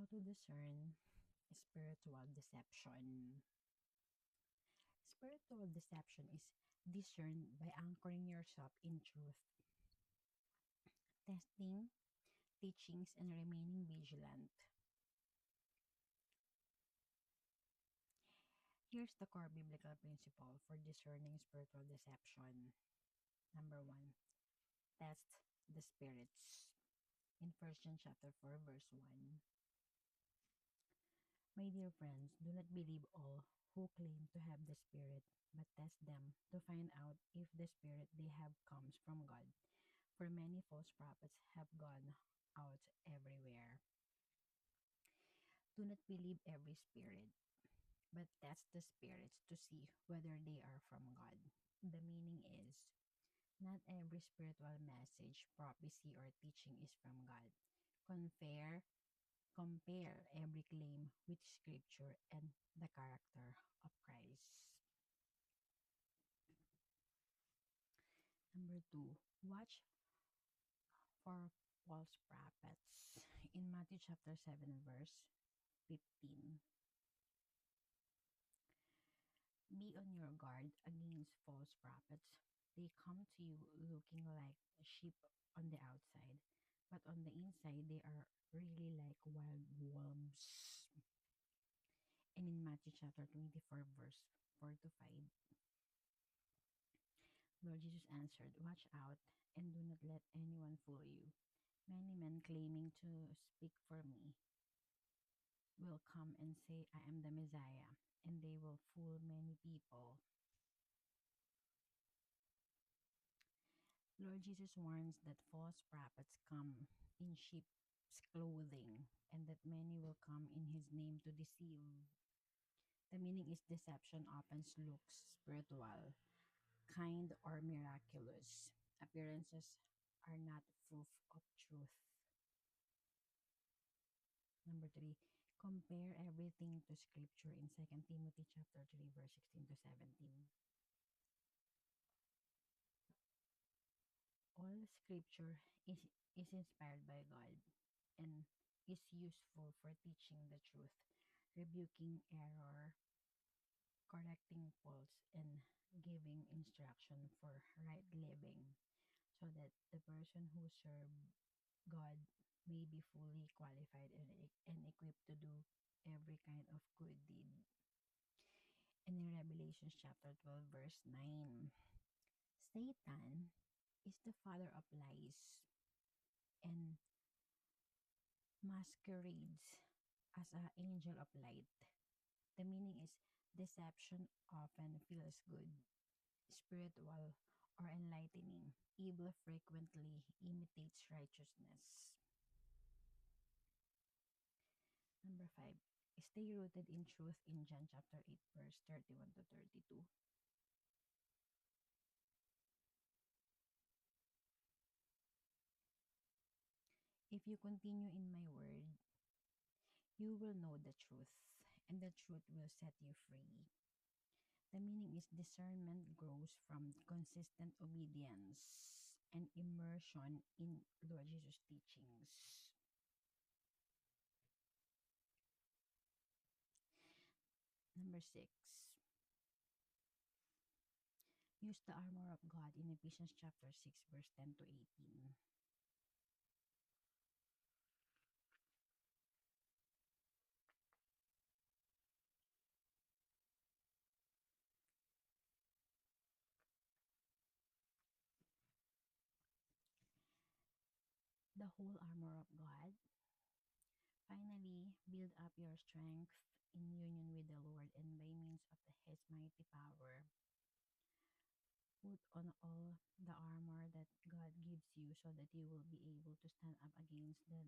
How to discern spiritual deception. Spiritual deception is discerned by anchoring yourself in truth, testing teachings, and remaining vigilant. Here's the core biblical principle for discerning spiritual deception. Number one, test the spirits. In 1 John chapter 4, verse 1. My dear friends, do not believe all who claim to have the Spirit, but test them to find out if the Spirit they have comes from God. For many false prophets have gone out everywhere. Do not believe every spirit, but test the spirits to see whether they are from God. The meaning is, not every spiritual message, prophecy, or teaching is from God. Compare Compare every claim with Scripture and the character of Christ. Number two, watch for false prophets. In Matthew chapter 7, verse 15, be on your guard against false prophets. They come to you looking like sheep on the outside, but on the inside, they are really like wild wolves. And in Matthew chapter 24, verse 4 to 5, Lord Jesus answered, watch out and do not let anyone fool you. Many men claiming to speak for me will come and say, I am the Messiah, and they will fool many people. Lord Jesus warns that false prophets come in sheep's clothing, and that many will come in his name to deceive. The meaning is deception often looks spiritual, kind, or miraculous. Appearances are not proof of truth. Number three, compare everything to scripture in 2 Timothy chapter 3, verse 16 to 17. All scripture is inspired by God and is useful for teaching the truth, rebuking error, correcting faults, and giving instruction for right living, so that the person who serves God may be fully qualified and equipped to do every kind of good deed. And in Revelation chapter 12, verse 9, Satan is the father of lies and masquerades as an angel of light. The meaning is deception often feels good, spiritual, or enlightening. Evil frequently imitates righteousness. Number 5, stay rooted in truth in John chapter 8, verse 31 to 32. If you continue in my word, you will know the truth, and the truth will set you free. The meaning is discernment grows from consistent obedience and immersion in Lord Jesus' teachings. Number 6, use the armor of God in Ephesians chapter 6, verse 10 to 18. The whole armor of God. Finally, build up your strength in union with the Lord, and by means of his mighty power, put on all the armor that God gives you, so that you will be able to stand up against the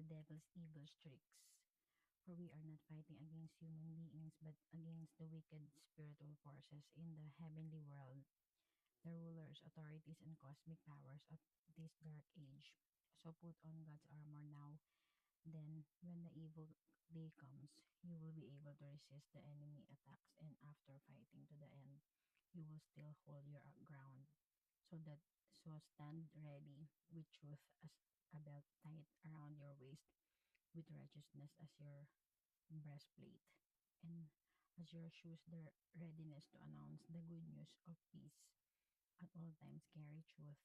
devil's evil tricks. For we are not fighting against human beings, but against the wicked spiritual forces in the heavenly world, the rulers, authorities, and cosmic powers of this dark age. So put on God's armor now. Then, when the evil day comes, you will be able to resist the enemy attacks, and after fighting to the end, you will still hold your ground. So stand ready with truth a belt tied around your waist with righteousness as your breastplate, and as your shoes, the readiness to announce the good news of peace. At all times, carry faith.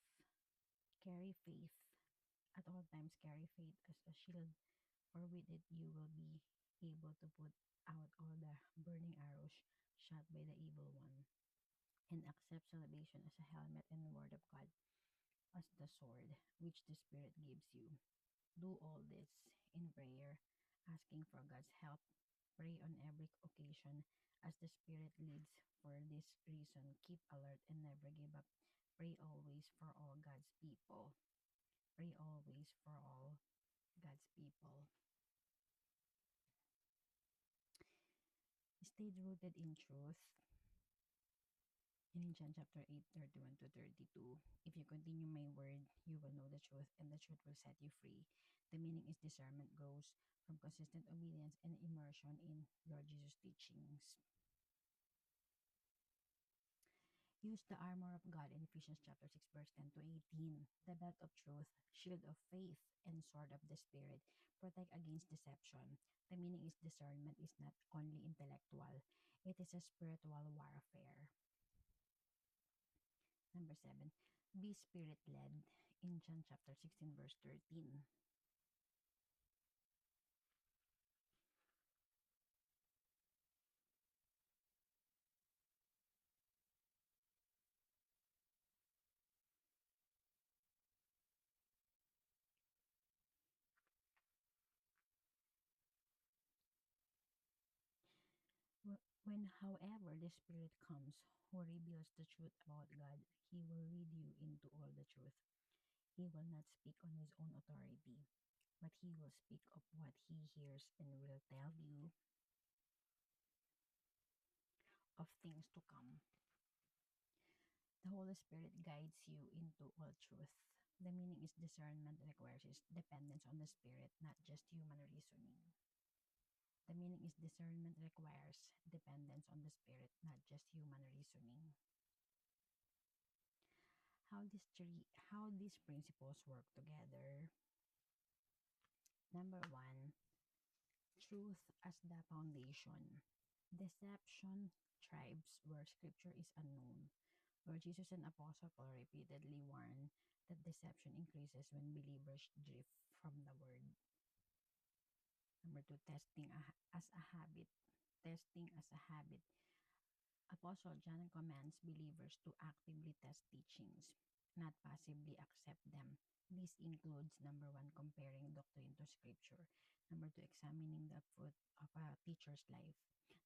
At all times, carry faith as a shield, for with it you will be able to put out all the burning arrows shot by the evil one, and accept salvation as a helmet and the word of God as the sword which the Spirit gives you. Do all this in prayer, asking for God's help. Pray on every occasion as the Spirit leads. For this reason, keep alert and never give up. Pray always for all God's people. Pray always for all God's people. Stay rooted in truth. And in John chapter 8, 31 to 32, if you continue my word, you will know the truth, and the truth will set you free. The meaning is discernment grows from consistent obedience and immersion in Lord Jesus' teachings. Use the armor of God in Ephesians chapter 6, verse 10 to 18. The belt of truth, shield of faith, and sword of the Spirit. Protect against deception. The meaning is discernment is not only intellectual, it is a spiritual warfare. Number 7, be spirit led in John chapter 16, verse 13. When, however, the Spirit comes, who reveals the truth about God, he will lead you into all the truth. He will not speak on his own authority, but he will speak of what he hears and will tell you of things to come. The Holy Spirit guides you into all truth. The meaning is discernment requires is dependence on the Spirit, not just human reasoning. The meaning is discernment requires dependence on the Spirit, not just human reasoning. How these principles work together. Number one, truth as the foundation. Deception thrives where scripture is unknown. Lord Jesus and Apostle Paul repeatedly warn that deception increases when believers drift from the word. Number two, as a habit. Testing as a habit. Apostle John commands believers to actively test teachings, not passively accept them. This includes number one, comparing doctrine to scripture. Number two, examining the fruit of a teacher's life.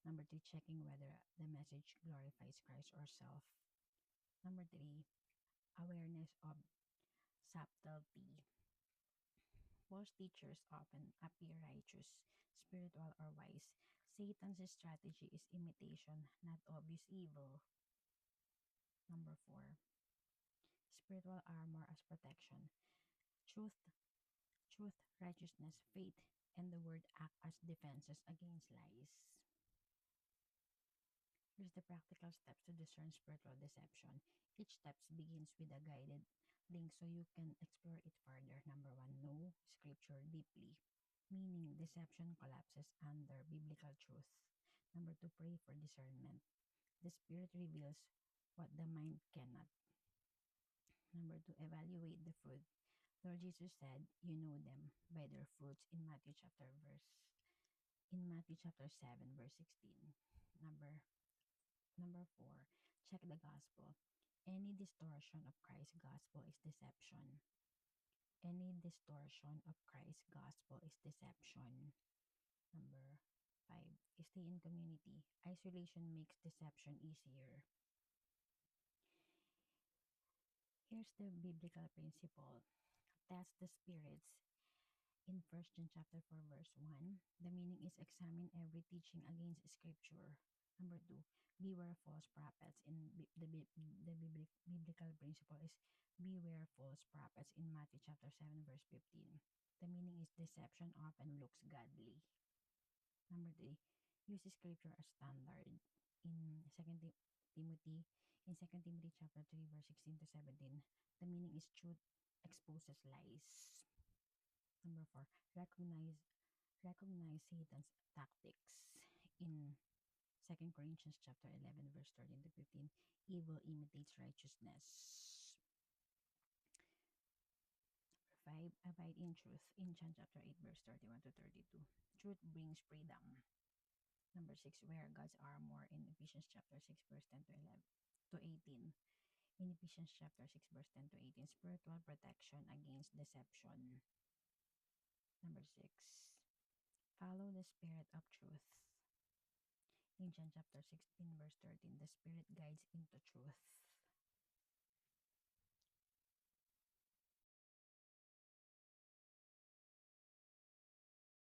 Number three, checking whether the message glorifies Christ or self. Number three, awareness of subtlety. False teachers often appear righteous, spiritual, or wise. Satan's strategy is imitation, not obvious evil. Number four, spiritual armor as protection. Truth, truth, righteousness, faith, and the word act as defenses against lies. Here's the practical steps to discern spiritual deception. Each step begins with a guided link so you can explore it further. Number one, know scripture deeply, meaning deception collapses under biblical truth. Number two, pray for discernment. The Spirit reveals what the mind cannot. Number two, evaluate the fruit. Lord Jesus said, "You know them by their fruits" in Matthew chapter 7, verse 16. Number four, check the gospel. Any distortion of Christ's gospel is deception. Any distortion of Christ's gospel is deception. Number five, stay in community. Isolation makes deception easier. Here's the biblical principle. Test the spirits. In 1 John chapter 4, verse 1, the meaning is examine every teaching against scripture. Number 2, beware of false prophets. The biblical principle is beware false prophets in Matthew chapter 7, verse 15. The meaning is deception often looks godly. Number 3, use scripture as standard. In Timothy, in 2 Timothy chapter 3, verse 16 to 17, the meaning is truth exposes lies. Number four, recognize Satan's tactics. In Second Corinthians chapter 11, verse 13 to 15, evil imitates righteousness. Number 5, abide in truth. In John chapter 8, verse 31 to 32, truth brings freedom. Number 6, wear God's armor. In Ephesians chapter 6, verse 10 to 11 to 18. In Ephesians chapter 6, verse 10 to 18, spiritual protection against deception. Number 6, follow the spirit of truth. In John chapter 16, verse 13, the spirit guides into truth.